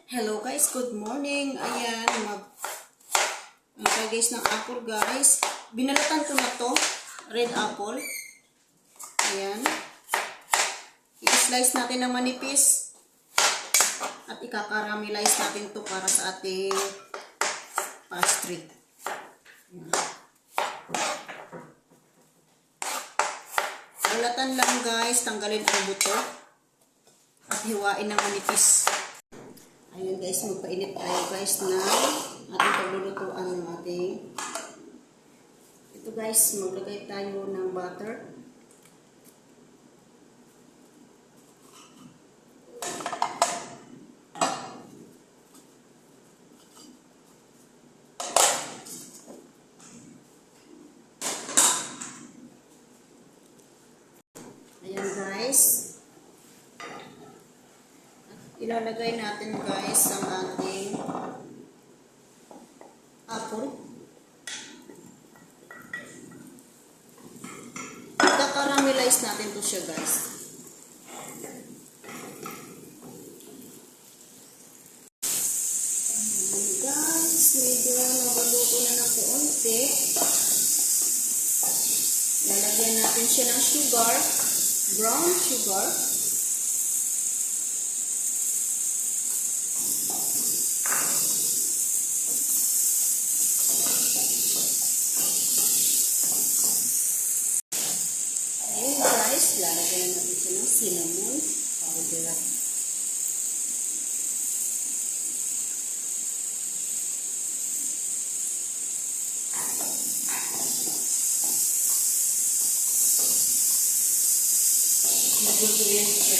Hello guys, good morning. Ayan, guys ng apple guys. Binalatan ko na to, red apple. Ayan. I-slice natin ng manipis. At ika-caramelize natin to para sa ating pastry. Ayan. Balatan lang guys, tanggalin ang buto. At hiwain ng manipis. Ayan guys, magpainit tayo guys na ating paglulutuan ng ating. Ito guys, maglagay tayo ng butter. Ayan guys. Ilalagay natin guys ang ating apple. Ika-caramelize natin to siya guys. Ayan guys, medyo nabaluto na ng konti. Lalagyan natin siya ng sugar, brown sugar. Lalagyan natin siya ng cinnamon powder. Maguguloyin siya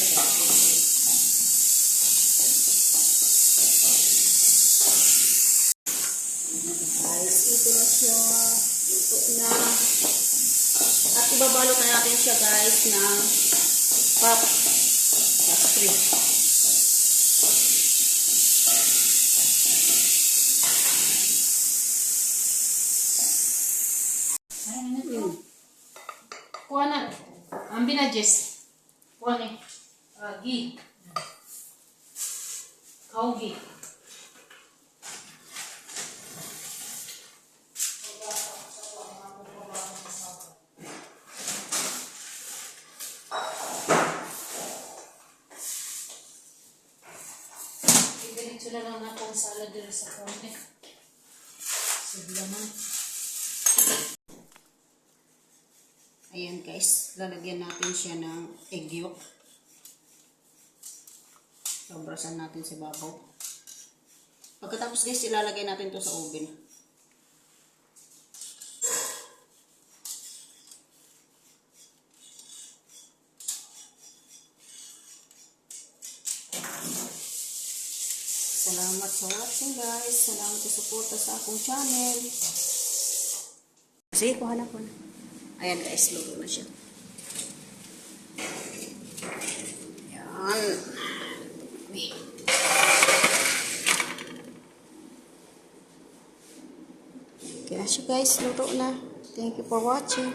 guys, ito na siya. Luto na. At ibabalot na natin siya guys ng pastry. Kuha na. Ang binadjes. Kuha na. Gi. Kaugi. Ito na lang akong salad dito sa konti. Sablaman. Ayan guys, lalagyan natin siya ng egg yolk. Sobrasan natin sa babaw. Pagkatapos guys, ilalagay natin to sa oven. Salamat sa watching guys. Salamat sa suporta sa akong channel. Sige, kuha na ko na. Ayan guys, luto na siya. Ayan. Kaya siya guys, luto na. Thank you for watching.